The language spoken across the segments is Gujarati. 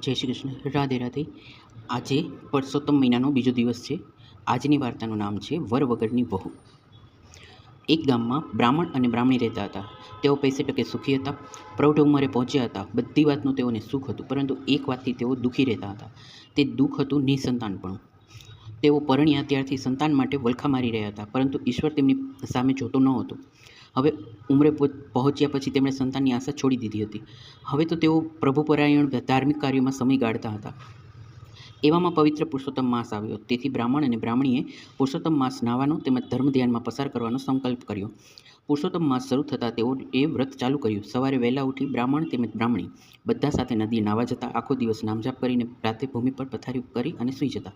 જય શ્રી કૃષ્ણ, રાધે રાધે. આજે પરસોત્તમ મહિનાનો બીજો દિવસ છે. આજની વાર્તાનું નામ છે વર વગરની વહુ. એક ગામમાં બ્રાહ્મણ અને બ્રાહ્મણી રહેતા હતા. તેઓ પૈસે ટકે સુખી હતા, પ્રૌઢ ઉંમરે પહોંચ્યા હતા. બધી વાતનું તેઓને સુખ હતું, પરંતુ એક વાતથી તેઓ દુઃખી રહેતા હતા. તે દુઃખ હતું નિસંતાનપણું. તેઓ પરણ્યા ત્યારથી સંતાન માટે વલખા મારી રહ્યા હતા, પરંતુ ઈશ્વર તેમની સામે જોતો ન હતો. હવે ઉંમરે પહોંચ્યા પછી તેમણે સંતાનની આશા છોડી દીધી હતી. હવે તો તેઓ પ્રભુપરાયણ ધાર્મિક કાર્યોમાં સમય ગાળતા હતા. એવામાં પવિત્ર પુરુષોત્તમ માસ આવ્યો. તેથી બ્રાહ્મણ અને બ્રાહ્મણીએ પુરુષોત્તમ માસ નાહવાનો તેમજ ધર્મ ધ્યાનમાં પસાર કરવાનો સંકલ્પ કર્યો. પુરુષોત્તમ માસ શરૂ થતાં તેઓએ વ્રત ચાલુ કર્યું. સવારે વહેલા ઉઠી બ્રાહ્મણ તેમજ બ્રાહ્મણી બધા સાથે નદીએ નાહવા જતા. આખો દિવસ નામજાપ કરીને રાતે ભૂમિ પર પથારી કરી અને સૂઈ જતા.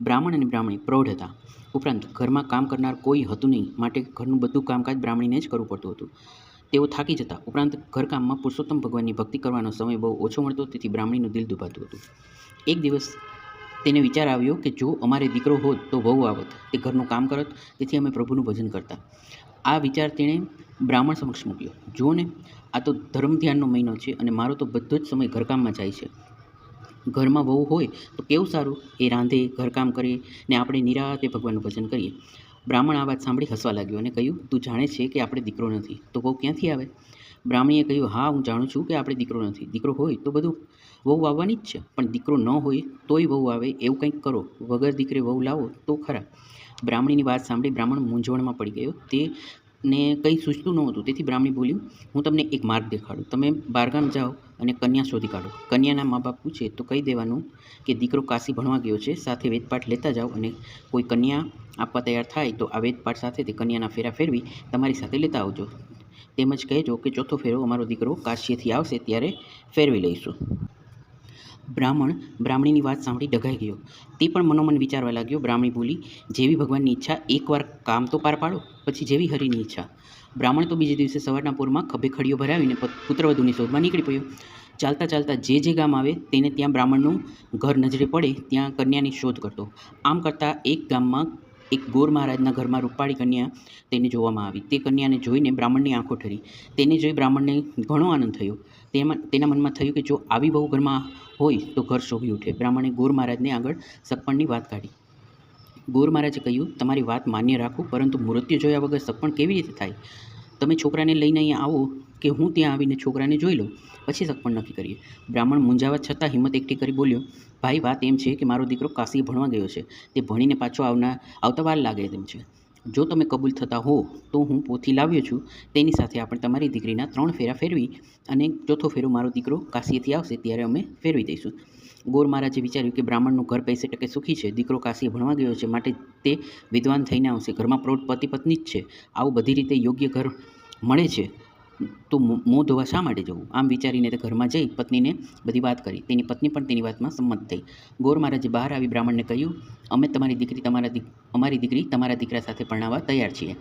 બ્રાહ્મણ અને બ્રાહ્મણી પ્રૌઢ હતા, ઉપરાંત ઘરમાં કામ કરનાર કોઈ હતું નહીં, માટે ઘરનું બધું કામકાજ બ્રાહ્મણીને જ કરવું પડતું હતું. તેઓ થાકી જતા. ઉપરાંત ઘરકામમાં પુરુષોત્તમ ભગવાનની ભક્તિ કરવાનો સમય બહુ ઓછો મળતો, તેથી બ્રાહ્મણીનું દિલ દુભાતું હતું. એક દિવસ તેને વિચાર આવ્યો કે જો અમારે દીકરો હોત તો વહુ આવત, તે ઘરનું કામ કરત, તેથી અમે પ્રભુનું ભજન કરતા. આ વિચાર તેણે બ્રાહ્મણ સમક્ષ મૂક્યો. જુઓ ને, આ તો ધર્મ ધ્યાનનો મહિનો છે અને મારો તો બધો જ સમય ઘરકામમાં જાય છે. ઘરમાં વહુ હોય તો કેવું સારું, એ રાંધે, ઘરકામ કરે ને આપણે નિરાતે ભગવાનનું ભજન કરીએ. બ્રાહ્મણ આ વાત સાંભળી હસવા લાગ્યો અને કહ્યું, તું જાણે છે કે આપણે દીકરો નથી, તો વહુ ક્યાંથી આવે? બ્રાહ્મણીએ કહ્યું, હા, હું જાણું છું કે આપણે દીકરો નથી. દીકરો હોય તો બધું વહુ આવવાની જ છે, પણ દીકરો ન હોય તોય વહુ આવે એવું કંઈક કરો. વગર દીકરે વહુ લાવો તો ખરા. બ્રાહ્મણીની વાત સાંભળી બ્રાહ્મણ મૂંઝવણમાં પડી ગયો. તેને કંઈ સૂચતું નહોતું. તેથી બ્રાહ્મણી બોલ્યું, હું તમને એક માર્ગ દેખાડું. તમે બહારગામ જાઓ અને કન્યા શોધી કાઢો. કન્યાના મા બાપ પૂછે તો કહી દેવાનું કે દીકરો કાશી ભણવા ગયો છે, સાથે વેદપાઠ લેતા જાઓ, અને કોઈ કન્યા આપવા તૈયાર થાય તો આ વેદપાઠ સાથે તે કન્યાના ફેરા ફેરવી તમારી સાથે લેતા આવજો. તેમજ કહેજો કે ચોથો ફેરો અમારો દીકરો કાશીએથી આવશે ત્યારે ફેરવી લઈશું. બ્રાહ્મણ બ્રાહ્મણીની વાત સાંભળી ડઘાઈ ગયો. તે પણ મનોમન વિચારવા લાગ્યો. બ્રાહ્મણી બોલી, જેવી ભગવાનની ઈચ્છા, એકવાર કામ તો પાર પાડો, પછી જેવી હરિની ઈચ્છા. બ્રાહ્મણ તો બીજે દિવસે સવારના પૂરમાં ખભે ખડીઓ ભરાવીને પુત્રવધૂની શોધમાં નીકળી પડ્યો. ચાલતા ચાલતા જે ગામ આવે તેને ત્યાં બ્રાહ્મણનું ઘર નજરે પડે ત્યાં કન્યાની શોધ કરતો. આમ કરતાં એક ગામમાં એક ગોર મહારાજના ઘરમાં રૂપાળી કન્યા તેને જોવામાં આવી. તે કન્યાને જોઈને બ્રાહ્મણની આંખો ઠરી. તેને જોઈ બ્રાહ્મણને ઘણો આનંદ થયો. તેના મનમાં થયું કે જો આવી બહુ ઘરમાં હોય તો ઘર શોભી ઉઠે. બ્રાહ્મણે ગોર મહારાજને આગળ સગપણની વાત કાઢી. ગોર મહારાજે કહ્યું, તમારી વાત માન્ય રાખું, પરંતુ મૃત્યુ જોયા વગર સગપણ કેવી રીતે થાય? તમે છોકરાને લઈને અહીંયા આવો કે હું ત્યાં આવીને છોકરાને જોઈ લઉં, પછી સગપણ નક્કી કરીએ. બ્રાહ્મણ મૂંઝાવા છતાં હિંમત એકઠી કરી બોલ્યો, ભાઈ, વાત એમ છે કે મારો દીકરો કાશી ભણવા ગયો છે. તે ભણીને પાછો આવતા વાર લાગે તેમ છે. જો તમે કબૂલ થતા હો તો હું પોથી લાવ્યો છું. તેની સાથે આપણે તમારી દીકરીના 3 ફેરા ફેરવી અને ચોથો ફેરો મારો દીકરો કાશીએથી આવશે ત્યારે અમે ફેરવી દઈશું. ગોર મહારાજે વિચાર્યું કે બ્રાહ્મણનું ઘર પૈસે ટકે સુખી છે. દીકરો કાશીએ ભણવા ગયો છે, માટે તે વિદ્વાન થઈને આવશે. ઘરમાં પ્રૌઢ પતિ પત્ની જ છે. આવું બધી રીતે યોગ્ય ઘર મળે છે તો મોં ધોવા શા માટે જવું? આમ વિચારીને તે ઘરમાં જઈ પત્નીને બધી વાત કરી. તેની પત્ની પણ તેની વાતમાં સંમત થઈ. ગોર મહારાજે બહાર આવી બ્રાહ્મણને કહ્યું, અમે અમારી દીકરી તમારા દીકરા સાથે પરણાવવા તૈયાર છીએ.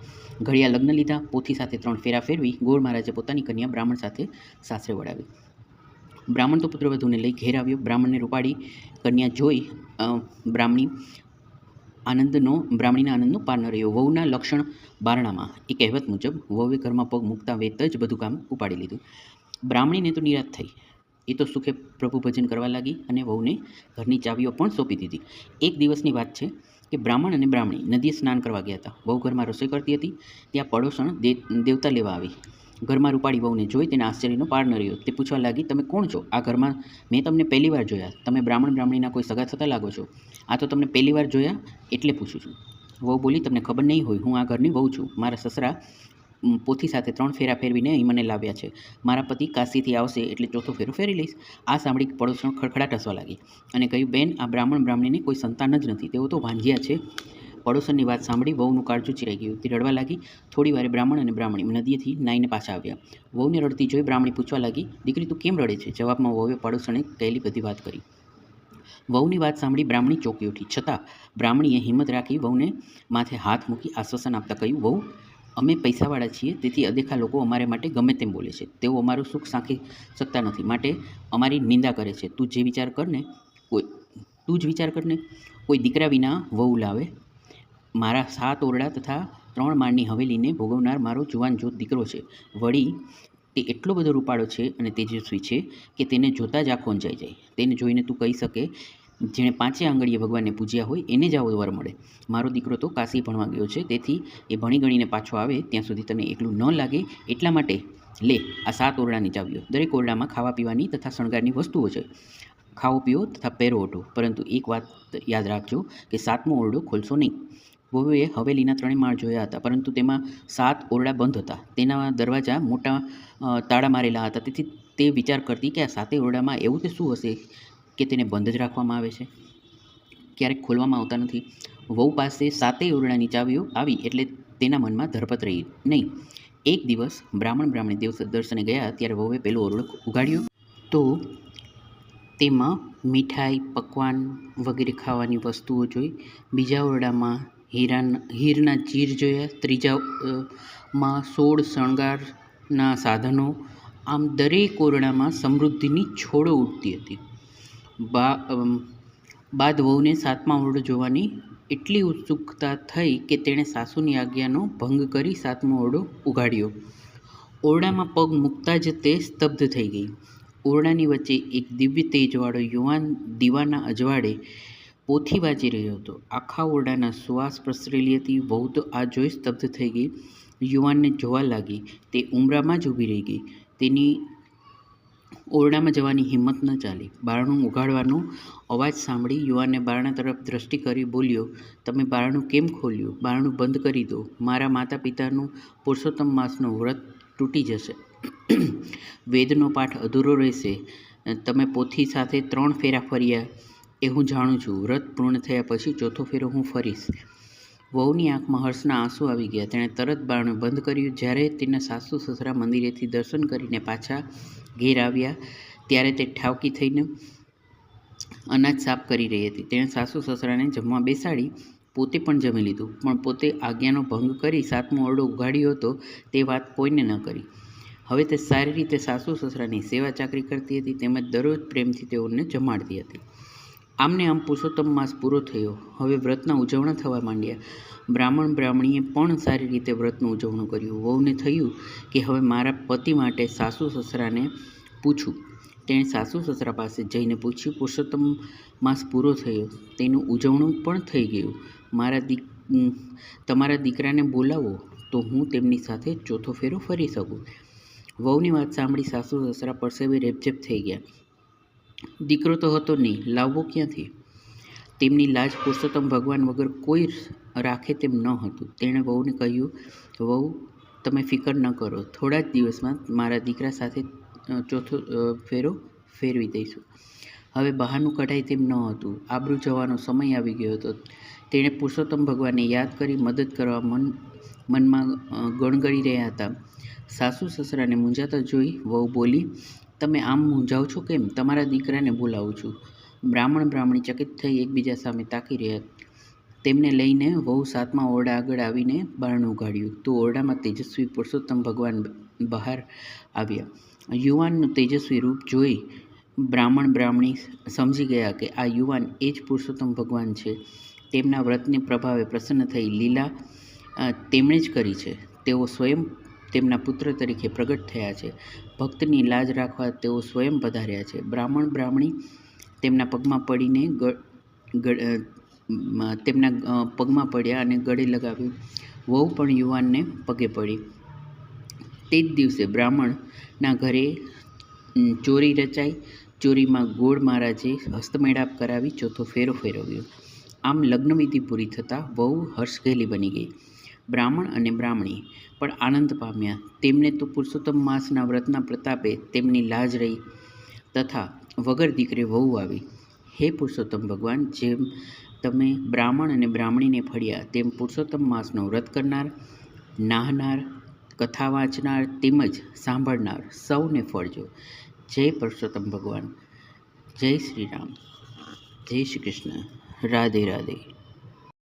ઘડિયા લગ્ન લીધા. પોથી સાથે 3 ફેરા ફેરવી ગોર મહારાજે પોતાની કન્યા બ્રાહ્મણ સાથે સાસરે વળાવી. બ્રાહ્મણ તો પુત્રવધૂને લઈ ઘેર આવ્યો. બ્રાહ્મણને રૂપાળી કન્યા જોઈ બ્રાહ્મણીના આનંદનો પાર ન રહ્યો. વહુના લક્ષણ બારણામાં. એ કહેવત મુજબ વહુએ ઘરમાં પગ મૂકતા વેત જ બધું કામ ઉપાડી લીધું. બ્રાહ્મણીને તો નિરાશ થઈ. એ તો સુખે પ્રભુ ભજન કરવા લાગી અને વહુને ઘરની ચાવીઓ પણ સોંપી દીધી. એક દિવસની વાત છે કે બ્રાહ્મણ અને બ્રાહ્મણી નદીએ સ્નાન કરવા ગયા હતા. વહુ ઘરમાં રસોઈ કરતી હતી. ત્યાં પડોશણ દેવતા લેવા આવી. ઘરમાં રૂપાળી વહુને જોઈ તેને આશ્ચર્યનો પાર ન રહ્યો. તે પૂછવા લાગી, તમે કોણ છો? આ ઘરમાં મેં તમને પહેલી વાર જોયા. તમે બ્રાહ્મણીના કોઈ સગા થતા લાગો છો. આ તો તમને પહેલી વાર જોયા એટલે પૂછું છું. વહુ બોલી, તમને ખબર નહીં હોય, હું આ ઘરની વહુ છું. મારા સસરા પોથી સાથે 3 ફેરા ફેરવીને અહીં મને લાવ્યા છે. મારા પતિ કાશીથી આવશે એટલે ચોથો ફેરો ફેરી લઈશ. આ સાંભળી પડોશણ ખડખડાટ હસવા લાગી અને કહ્યું, બેન, આ બ્રાહ્મણીને કોઈ સંતાન જ નથી. તેઓ તો વાંજ્યા છે. પડોશણની વાત સાંભળી વહુનું કાળજું ચિરાઈ ગયું. તે રડવા લાગી. થોડી વારે બ્રાહ્મણ અને બ્રાહ્મણી નદીએથી નાહીને પાછા આવ્યા. વહુને રડતી જોઈ બ્રાહ્મણી પૂછવા લાગી, દીકરી, તું કેમ રડે છે? જવાબમાં વહુએ પડોશણે કહેલી બધી વાત કરી. વહુની વાત સાંભળી બ્રાહ્મણી ચોંકી ઉઠી. છતાં બ્રાહ્મણીએ હિંમત રાખી વહુને માથે હાથ મૂકી આશ્વાસન આપતા કહ્યું, વહુ, અમે પૈસાવાળા છીએ, તેથી અદેખા લોકો અમારે માટે ગમે તેમ બોલે છે. તેઓ અમારું સુખ સાંખી શકતા નથી, માટે અમારી નિંદા કરે છે. તું જ વિચાર કરને, કોઈ દીકરા વિના વહુ લાવે. મારા 7 ઓરડા તથા 3 માળની હવેલીને ભોગવનાર મારો જુવાન જોત દીકરો છે. વળી તે એટલો બધો રૂપાળો છે અને તેજસ્વી છે કે તેને જોતાં જ આંખો અંજાઈ જાય. તેને જોઈને તું કહી શકે, જેણે 5 આંગળીએ ભગવાનને પૂજ્યા હોય એને જ આવો વર મળે. મારો દીકરો તો કાશી ભણવા ગયો છે, તેથી એ ભણી ગણીને પાછો આવે ત્યાં સુધી તને એકલું ન લાગે એટલા માટે લે આ 7 ઓરડાની ચાવીઓ. દરેક ઓરડામાં ખાવા પીવાની તથા શણગારની વસ્તુઓ છે. ખાઓ પીઓ તથા પહેરો ઓઢો, પરંતુ એક વાત યાદ રાખજો કે 7મો ઓરડો ખોલશો નહીં. વહુએ હવેલીના 3 માળ જોયા હતા, પરંતુ તેમાં 7 ઓરડા બંધ હતા. તેના દરવાજા મોટા તાળા મારેલા હતા. તેથી તે વિચાર કરતી કે આ 7 ઓરડામાં એવું તે શું હશે કે તેને બંધ જ રાખવામાં આવે છે, ક્યારેક ખોલવામાં આવતા નથી. વહુ પાસે 7 ઓરડાની ચાવીઓ આવી એટલે તેના મનમાં ધરપત રહી નહીં. એક દિવસ બ્રાહ્મણી દેવ દર્શને ગયા ત્યારે વહુએ પેલો ઓરડો ઉઘાડ્યો તો તેમાં મીઠાઈ, પકવાન વગેરે ખાવાની વસ્તુઓ જોઈ. બીજા ઓરડામાં હીરના ચીર જોયા. ત્રીજામાં 16 શણગારના સાધનો. આમ દરેક ઓરડામાં સમૃદ્ધિની છોડો ઉડતી હતી. બાદ વહુને 7મા ઓરડો જોવાની એટલી ઉત્સુકતા થઈ કે તેણે સાસુની આજ્ઞાનો ભંગ કરી 7મો ઓરડો ઉઘાડ્યો. ઓરડામાં પગ મૂકતાં જ તે સ્તબ્ધ થઈ ગઈ. ઓરડાની વચ્ચે એક દિવ્ય તેજવાળો યુવાન દીવાના અજવાળે પોથી વાંચી રહ્યો હતો. આખા ઓરડાના સુવાસ પ્રસરેલી હતી. વહુ તો આ જોઈ સ્તબ્ધ થઈ ગઈ. યુવાનને જોવા લાગી. તે ઉંબરામાં જ ઊભી રહી ગઈ. તેની ઓરડામાં જવાની હિંમત ન ચાલી. બારણું ઉઘાડવાનો અવાજ સાંભળી યુવાને બારણા તરફ દ્રષ્ટિ કરી બોલ્યો, તમે બારણું કેમ ખોલ્યું? બારણું બંધ કરી દો. મારા માતા પિતાનું પુરુષોત્તમ માસનું વ્રત તૂટી જશે. વેદનો પાઠ અધૂરો રહેશે. તમે પોથી સાથે 3 ફેરા ફર્યા એ હું જાણું છું. વ્રત પૂર્ણ થયા પછી 4થો ફેરો હું ફરીશ. વહુની આંખમાં હર્ષના આંસુ આવી ગયા. તેણે તરત બારણું બંધ કર્યું. જ્યારે તેના સાસુ સસરા મંદિરેથી દર્શન કરીને પાછા ઘેર આવ્યા ત્યારે તે ઠાવકી થઈને અનાજ સાફ કરી રહી હતી. તેણે સાસુ સસરાને જમવા બેસાડી પોતે પણ જમી લીધું, પણ પોતે આજ્ઞાનો ભંગ કરી 7મો ઓરડો ઉઘાડ્યો હતો તે વાત કોઈને ન કરી. હવે તે સારી રીતે સાસુ સસરાની સેવા ચાકરી કરતી હતી, તેમજ દરરોજ પ્રેમથી તેઓને જમાડતી હતી. આમને આમ પુરુષોત્તમ માસ પૂરો થયો. હવે વ્રતના ઉજવણા થવા માંડ્યા. બ્રાહ્મણીએ પણ સારી રીતે વ્રતનું ઉજવણું કર્યું. વહુને થયું કે હવે મારા પતિ માટે સાસુ સસરાને પૂછું. તેણે સાસુ સસરા પાસે જઈને પૂછ્યું, પુરુષોત્તમ માસ પૂરો થયો, તેનું ઉજવણું પણ થઈ ગયું. તમારા દીકરાને બોલાવો તો હું તેમની સાથે 4થો ફેરો ફરી શકું. વહુની વાત સાંભળી સાસુ સસરા પરસેવે રેબઝેબ થઈ ગયા. દીકરો તો હતો નહીં, લાવવો ક્યાંથી? તેમની લાજ પુરુષોત્તમ ભગવાન વગર કોઈ રાખે તેમ ન હતું. તેણે વહુને કહ્યું, વહુ તમે ફિકર ન કરો, થોડા જ દિવસમાં મારા દીકરા સાથે 4થો ફેરો ફેરવી દઈશું. હવે બહાનું કઢાય તેમ ન હતું. આબરૂ જવાનો સમય આવી ગયો હતો. તેણે પુરુષોત્તમ ભગવાનને યાદ કરી મદદ કરવા મનમાં ગણગણી રહ્યા હતા. સાસુ સસરાને મૂંઝાતા જોઈ વહુ બોલી, તમે આમ મૂંઝાવ છો કેમ? તમારા દીકરાને બોલાવું છું. બ્રાહ્મણી ચકિત થઈ એકબીજા સામે તાકી રહ્યા. તેમને લઈને વહુ 7મા ઓરડા આગળ આવીને બારણું ઉઘાડ્યું તો ઓરડામાં તેજસ્વી પુરુષોત્તમ ભગવાન બહાર આવ્યા. યુવાનનું તેજસ્વી રૂપ જોઈ બ્રાહ્મણી સમજી ગયા કે આ યુવાન એ જ પુરુષોત્તમ ભગવાન છે. તેમના વ્રતને પ્રભાવે પ્રસન્ન થઈ લીલા તેમણે જ કરી છે. તેઓ સ્વયં તેમના પુત્ર તરીકે પ્રગટ થયા છે. ભક્તની લાજ રાખવા તેઓ સ્વયં પધાર્યા છે. બ્રાહ્મણી તેમના પગમાં પડ્યા અને ગળે લગાવ્યું. વહુ પણ યુવાનને પગે પડી. તે જ દિવસે બ્રાહ્મણના ઘરે ચોરી રચાઈ. ચોરીમાં ગોળ મહારાજે હસ્તમેળાપ કરાવી 4થો ફેરો ફેરવ્યો. આમ લગ્નવિધિ પૂરી થતાં વહુ હર્ષઘેલી બની ગઈ. બ્રાહ્મણ અને બ્રાહ્મણી પણ આનંદ પામ્યા. તેમને તો પુરુષોત્તમ માસના વ્રતના પ્રતાપે તેમની લાજ રહી તથા વગર દીકરે વહુ આવી. હે પુરુષોત્તમ ભગવાન, જેમ તમે બ્રાહ્મણ અને બ્રાહ્મણીને ફળ્યા તેમ પુરુષોત્તમ માસનું વ્રત કરનાર, નાહનાર, કથા વાંચનાર તેમજ સાંભળનાર સૌને ફળજો. જય પુરુષોત્તમ ભગવાન. જય શ્રી રામ. જય શ્રી કૃષ્ણ. રાધે રાધે.